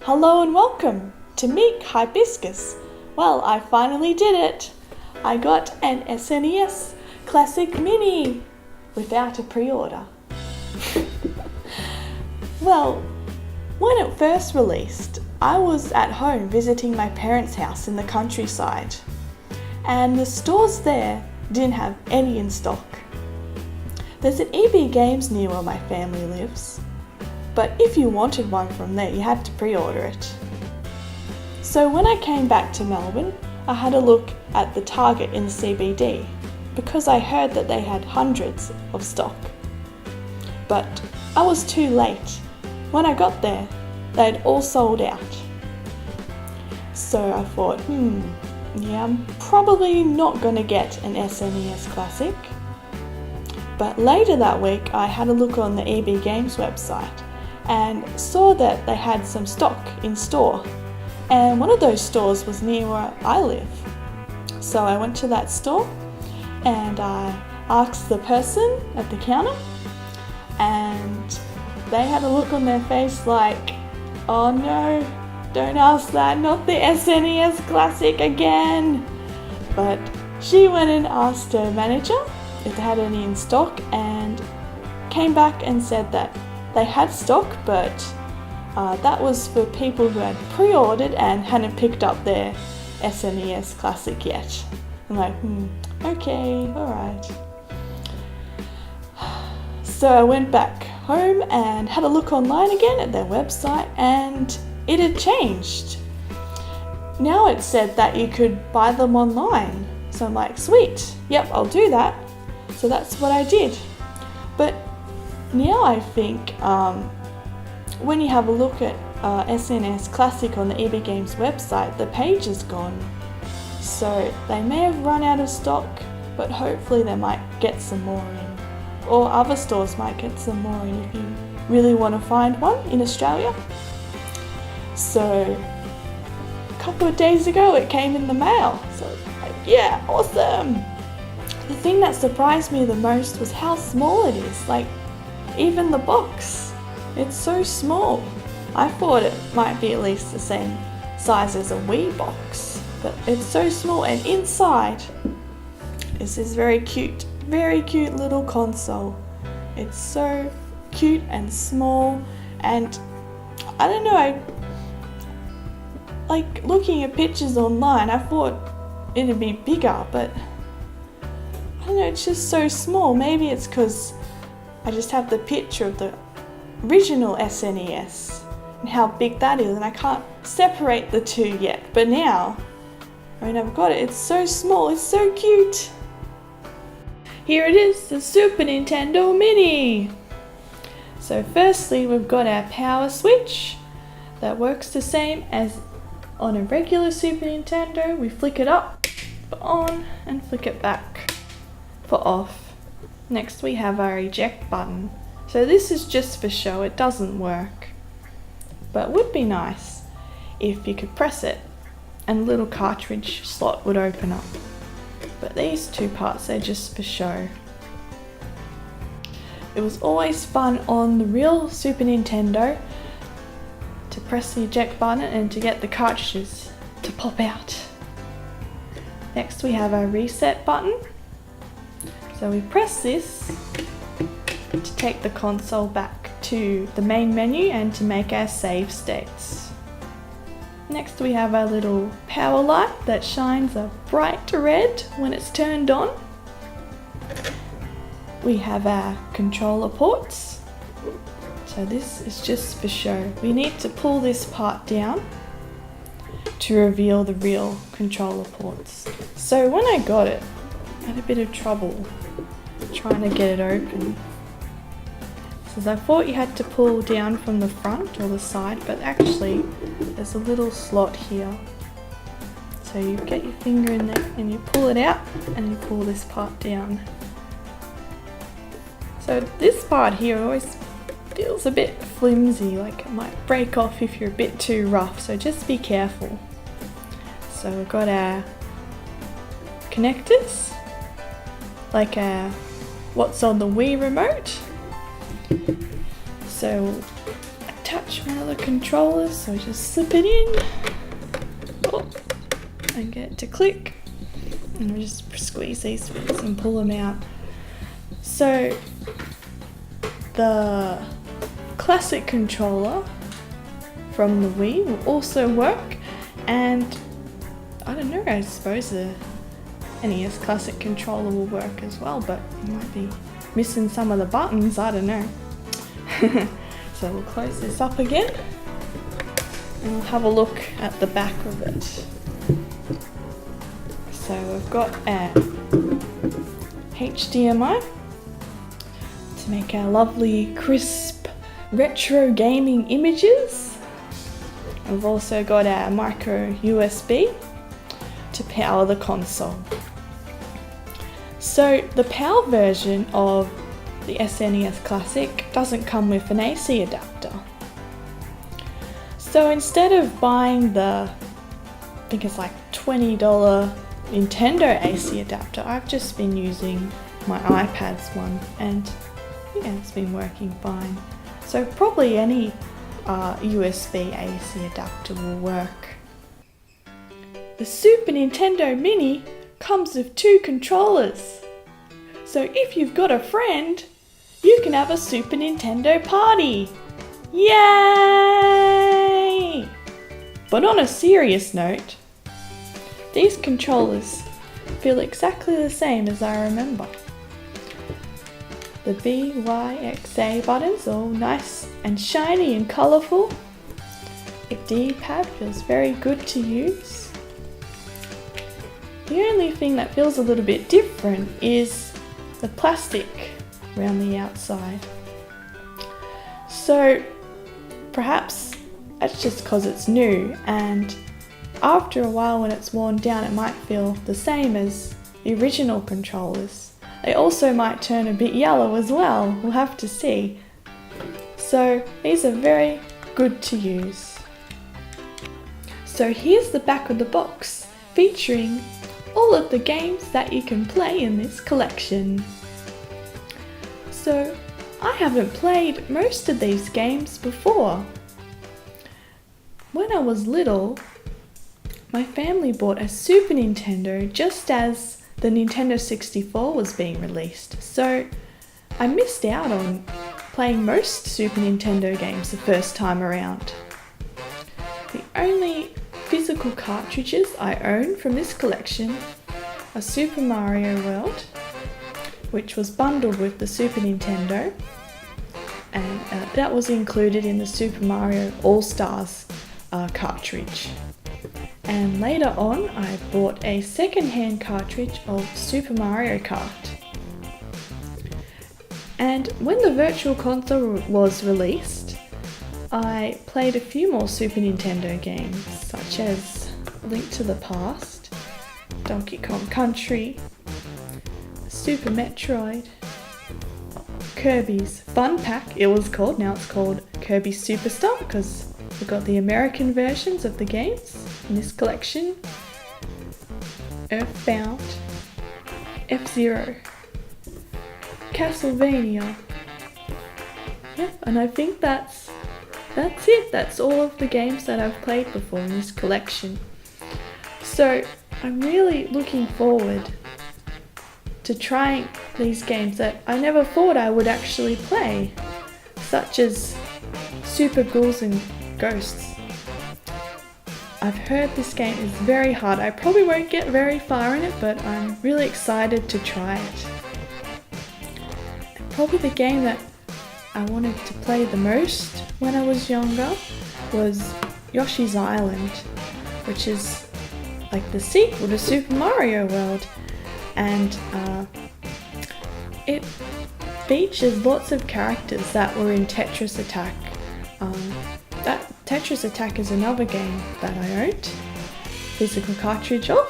Hello and welcome to Meek Hibiscus. Well, I finally did it. I got an SNES Classic Mini without a pre-order. Well, when it first released, I was at home visiting my parents' house in the countryside, and the stores there didn't have any in stock. There's an EB Games near where my family lives, but if you wanted one from there, you had to pre-order it. So when I came back to Melbourne, I had a look at the Target in the CBD because I heard that they had hundreds of stock. But I was too late. When I got there, they'd all sold out. So I thought, I'm probably not gonna get an SNES Classic. But later that week, I had a look on the EB Games website and saw that they had some stock in store. And one of those stores was near where I live. So I went to that store and I asked the person at the counter, and they had a look on their face like, oh no, don't ask that, not the SNES Classic again. But she went and asked her manager if they had any in stock and came back and said that they had stock, but that was for people who had pre-ordered and hadn't picked up their SNES Classic yet. I'm like, okay, alright. So I went back home and had a look online again at their website, and it had changed. Now it said that you could buy them online. So I'm like, sweet, yep, I'll do that. So that's what I did. But now I think when you have a look at SNES Classic on the EB Games website, the page is gone. So they may have run out of stock, but hopefully they might get some more in. Or other stores might get some more in if you really want to find one in Australia. So a couple of days ago it came in the mail. So like, yeah, awesome. The thing that surprised me the most was how small it is. Like, even the box, it's so small. I thought it might be at least the same size as a Wii box, but it's so small, and inside is this very cute little console. It's so cute and small, and I don't know, I like looking at pictures online, I thought it'd be bigger, but I don't know, it's just so small. Maybe it's because I just have the picture of the original SNES and how big that is, and I can't separate the two yet. But now, I've got it. It's so small. It's so cute. Here it is, the Super Nintendo Mini. So firstly, we've got our power switch that works the same as on a regular Super Nintendo. We flick it up for on and flick it back for off. Next we have our eject button. So this is just for show, it doesn't work. But it would be nice if you could press it and a little cartridge slot would open up. But these two parts are just for show. It was always fun on the real Super Nintendo to press the eject button and to get the cartridges to pop out. Next we have our reset button. So we press this to take the console back to the main menu and to make our save states. Next we have our little power light that shines a bright red when it's turned on. We have our controller ports. So this is just for show. We need to pull this part down to reveal the real controller ports. So when I got it, I had a bit of trouble trying to get it open. So I thought you had to pull down from the front or the side, but actually there's a little slot here. So you get your finger in there and you pull it out and you pull this part down. So this part here always feels a bit flimsy, like it might break off if you're a bit too rough, so just be careful. So we've got our connectors, like what's on the Wii remote. So attach one of the controllers, so I just slip it in and get it to click, and I just squeeze these bits and pull them out. So the classic controller from the Wii will also work, and I don't know, I suppose the NES classic controller will work as well, but you might be missing some of the buttons, I don't know. So we'll close this up again and we'll have a look at the back of it. So we've got a HDMI to make our lovely crisp retro gaming images. We've also got our micro USB to power the console. So the PAL version of the SNES Classic doesn't come with an AC adapter. So instead of buying the, I think it's like $20 Nintendo AC adapter, I've just been using my iPad's one, and yeah, it's been working fine. So probably any USB AC adapter will work. The Super Nintendo Mini comes with 2 controllers. So if you've got a friend, you can have a Super Nintendo party! Yay! But on a serious note, these controllers feel exactly the same as I remember. The B, Y, X, A buttons are all nice and shiny and colourful. The D-pad feels very good to use. The only thing that feels a little bit different is the plastic around the outside. So perhaps that's just because it's new, and after a while when it's worn down it might feel the same as the original controllers. They also might turn a bit yellow as well, we'll have to see. So these are very good to use. So here's the back of the box, featuring all of the games that you can play in this collection. So I haven't played most of these games before. When I was little, my family bought a Super Nintendo just as the Nintendo 64 was being released, so I missed out on playing most Super Nintendo games the first time around. The only physical cartridges I own from this collection are Super Mario World, which was bundled with the Super Nintendo, and that was included in the Super Mario All-Stars cartridge. And later on I bought a second-hand cartridge of Super Mario Kart. And when the Virtual Console was released, I played a few more Super Nintendo games, such as Link to the Past, Donkey Kong Country, Super Metroid, Kirby's Fun Pack, it was called, now it's called Kirby Superstar because we've got the American versions of the games in this collection. Earthbound, F-Zero, Castlevania. Yep, and I think that's it. That's all of the games that I've played before in this collection. So I'm really looking forward to trying these games that I never thought I would actually play, such as Super Ghouls and Ghosts. I've heard this game is very hard. I probably won't get very far in it, but I'm really excited to try it. And probably the game that I wanted to play the most when I was younger was Yoshi's Island, which is like the sequel to Super Mario World, and it features lots of characters that were in Tetris Attack. That Tetris Attack is another game that I owned, physical cartridge of,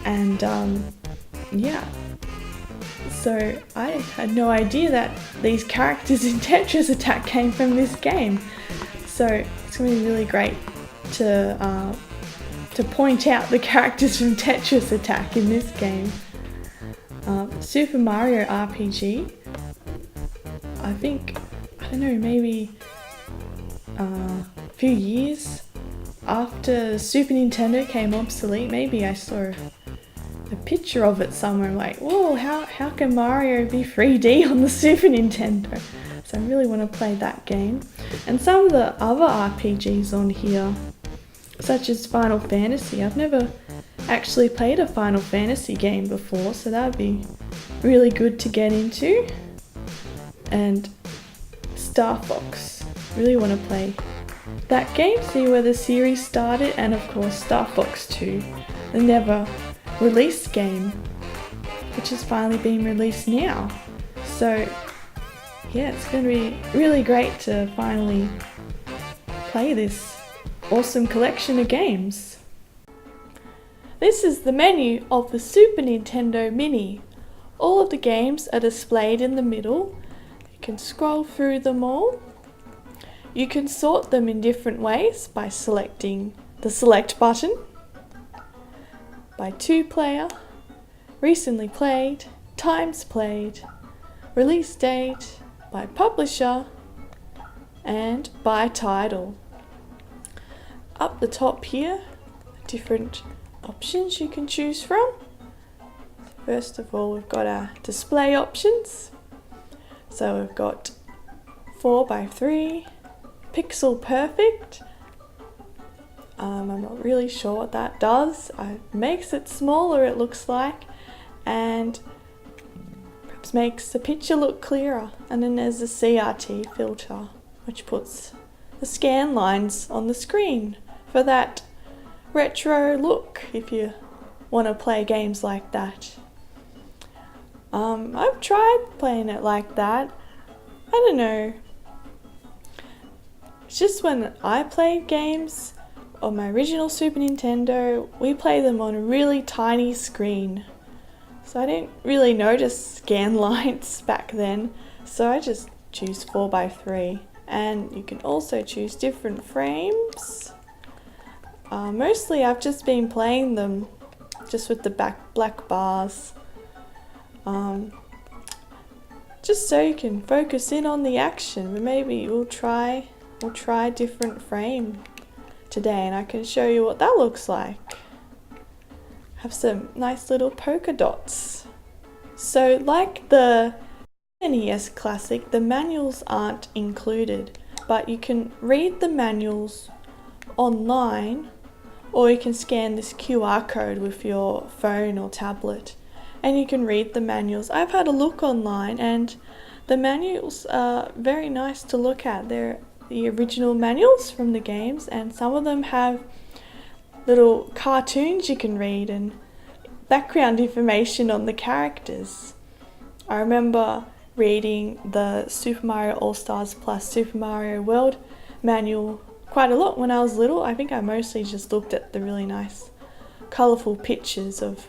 and yeah, so I had no idea that these characters in Tetris Attack came from this game. So it's going to be really great to point out the characters from Tetris Attack in this game. Super Mario RPG, I think, I don't know, maybe a few years after Super Nintendo came obsolete. Maybe I saw a picture of it somewhere. I'm like, whoa, how can Mario be 3D on the Super Nintendo? So I really want to play that game. And some of the other RPGs on here, such as Final Fantasy. I've never actually played a Final Fantasy game before, so that would be really good to get into. And Star Fox. Really want to play that game, see where the series started, and of course Star Fox 2, the never released game, which is finally being released now. So yeah, it's going to be really great to finally play this awesome collection of games. This is the menu of the Super Nintendo Mini. All of the games are displayed in the middle. You can scroll through them all. You can sort them in different ways by selecting the select button, by 2-player, recently played, times played, release date, by publisher, and by title. Up the top here, different options you can choose from. First of all, we've got our display options. So we've got 4:3, pixel perfect. I'm not really sure what that does. It makes it smaller, it looks like, and perhaps makes the picture look clearer. And then there's the CRT filter, which puts the scan lines on the screen for that retro look if you want to play games like that. I've tried playing it like that. I don't know. It's just when I played games on my original Super Nintendo, we play them on a really tiny screen. So I didn't really notice scan lines back then. So I just choose 4:3. And you can also choose different frames. Mostly I've just been playing them just with the black bars. Just so you can focus in on the action. But maybe we'll try a different frame today and I can show you what that looks like. Have some nice little polka dots. So like the SNES Classic, the manuals aren't included, but you can read the manuals online, or you can scan this QR code with your phone or tablet and you can read the manuals. I've had a look online and the manuals are very nice to look at. They're the original manuals from the games, and some of them have little cartoons you can read and background information on the characters. I remember reading the Super Mario All-Stars plus Super Mario World manual quite a lot when I was little. I think I mostly just looked at the really nice colourful pictures of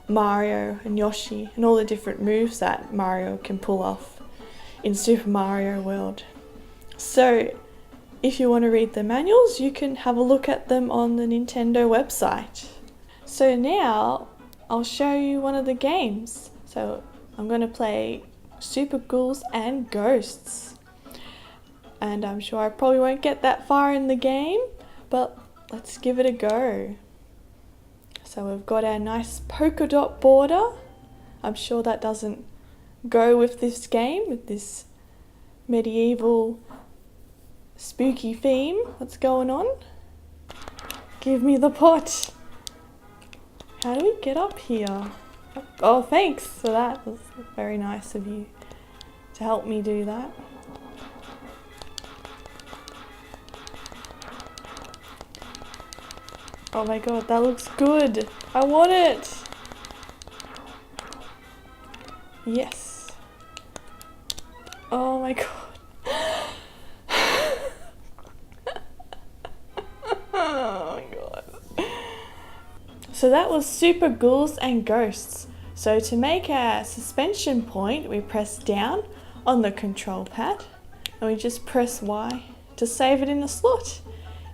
Mario and Yoshi and all the different moves that Mario can pull off in Super Mario World. So if you want to read the manuals, you can have a look at them on the Nintendo website. So now I'll show you one of the games. So I'm going to play Super Ghouls and Ghosts. And I'm sure I probably won't get that far in the game, but let's give it a go. So we've got our nice polka dot border. I'm sure that doesn't go with this game, with this medieval spooky theme. What's going on? Give me the pot. How do we get up here? Oh, thanks for that. It was very nice of you to help me do that. Oh my god, that looks good. I want it. Yes. Oh my god. Oh my god. So that was Super Ghouls and Ghosts. So to make our suspension point, we press down on the control pad and we just press Y to save it in the slot.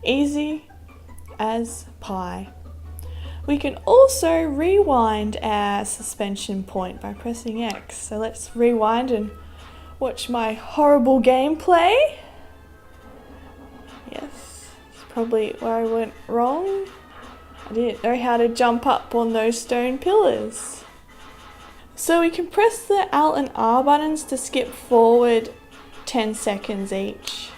Easy as pie. We can also rewind our suspension point by pressing X. So let's rewind and watch my horrible gameplay. probably where I went wrong. I didn't know how to jump up on those stone pillars. So we can press the Alt and R buttons to skip forward 10 seconds each.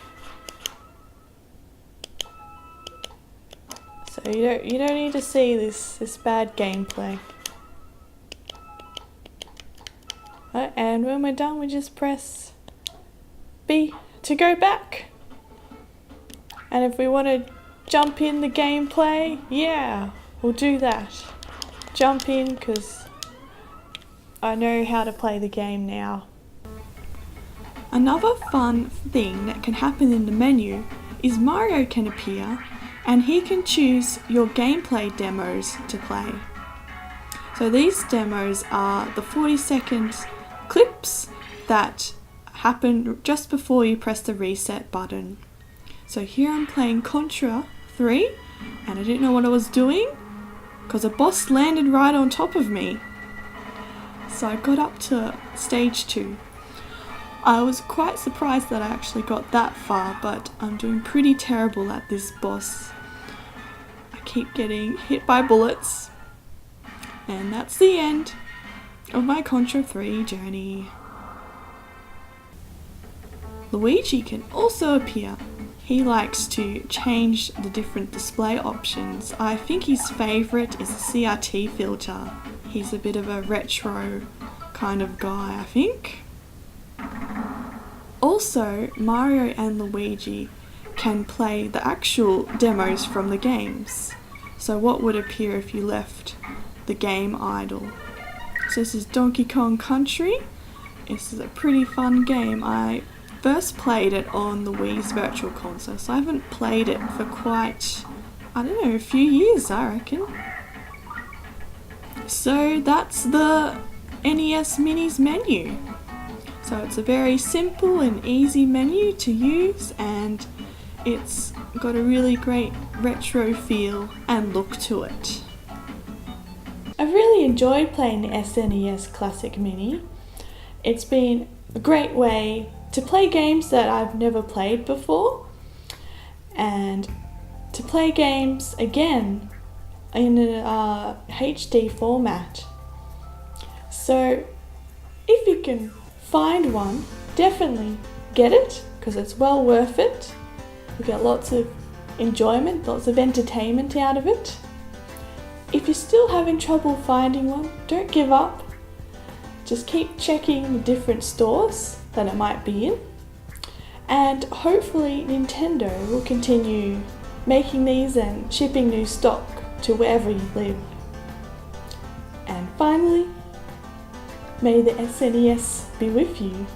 So you don't need to see this bad gameplay. Right, and when we're done, we just press B to go back. And if we want to jump in the gameplay, yeah, we'll do that. Jump in, because I know how to play the game now. Another fun thing that can happen in the menu is Mario can appear and he can choose your gameplay demos to play. So these demos are the 40-second clips that happen just before you press the reset button. So here I'm playing Contra 3 and I didn't know what I was doing because a boss landed right on top of me. So I got up to stage 2. I was quite surprised that I actually got that far, but I'm doing pretty terrible at this boss. I keep getting hit by bullets, and that's the end of my Contra 3 journey. Luigi can also appear. He likes to change the different display options. I think his favourite is the CRT filter. He's a bit of a retro kind of guy, I think. Also, Mario and Luigi can play the actual demos from the games. So what would appear if you left the game idle? So this is Donkey Kong Country. This is a pretty fun game. I first played it on the Wii's Virtual Console, so I haven't played it for quite, I don't know, a few years, I reckon. So that's the NES Mini's menu. So it's a very simple and easy menu to use, and it's got a really great retro feel and look to it. I've really enjoyed playing the SNES Classic Mini. It's been a great way to play games that I've never played before, and to play games again in a HD format. So if you can find one, definitely get it, because it's well worth it. You get lots of enjoyment, lots of entertainment out of it. If you're still having trouble finding one, don't give up. Just keep checking the different stores that it might be in, and hopefully Nintendo will continue making these and shipping new stock to wherever you live. And finally, may the SNES be with you.